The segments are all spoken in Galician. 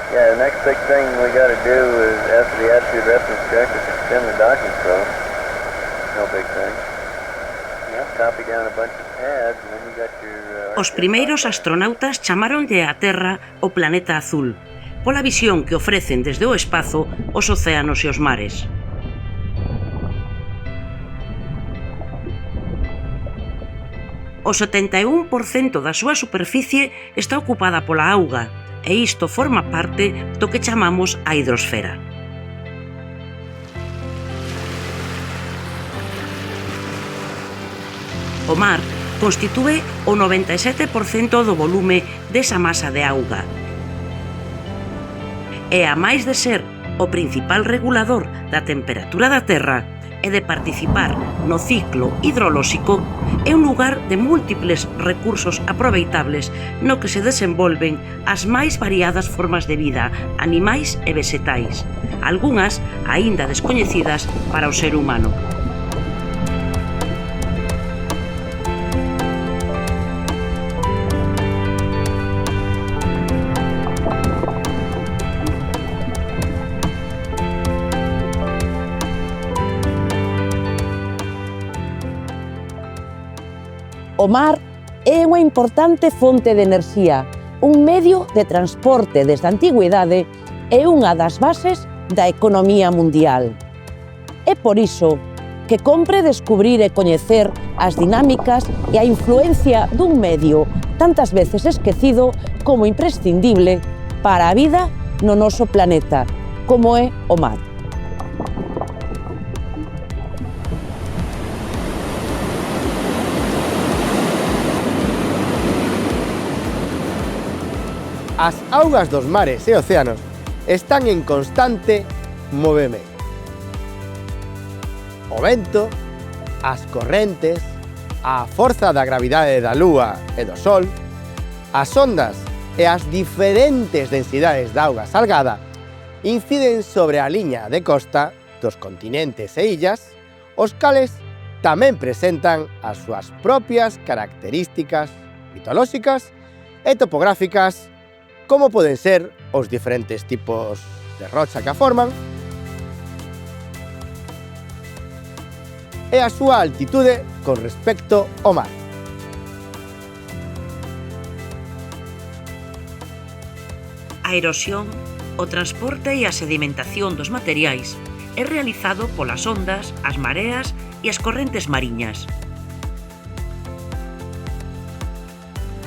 Yeah, the next big thing we got to do is, after the attitude reference check, is extend the docking stroke. No big thing. Yeah, copy down a bunch of pads, and then you got your... Os primeiros astronautas chamaronlle á Terra o planeta azul, pola visión que ofrecen desde o espazo os océanos e os mares. O 71% da súa superficie está ocupada pola auga, e isto forma parte do que chamamos a hidrosfera. O mar constitúe o 97% do volume desa masa de auga. E a máis de ser o principal regulador da temperatura da Terra e de participar no ciclo hidrolóxico, é un lugar de múltiples recursos aproveitables no que se desenvolven as máis variadas formas de vida, animais e vegetais, algunhas aínda descoñecidas para o ser humano. O mar é unha importante fonte de enerxía, un medio de transporte desde a antigüidade e unha das bases da economía mundial. É por iso que compre descubrir e coñecer as dinámicas e a influencia dun medio tantas veces esquecido como imprescindible para a vida no noso planeta, como é o mar. As augas dos mares e océanos están en constante movemento. O vento, as correntes, a forza da gravidade da Lúa e do Sol, as ondas e as diferentes densidades de auga salgada inciden sobre a liña de costa dos continentes e illas, os cales tamén presentan as súas propias características mitolóxicas e topográficas, como poden ser os diferentes tipos de rocha que a forman e a súa altitude con respecto ao mar. A erosión, o transporte e a sedimentación dos materiais é realizado polas ondas, as mareas e as correntes mariñas.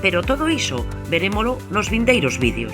Pero todo iso verémolo nos vindeiros vídeos.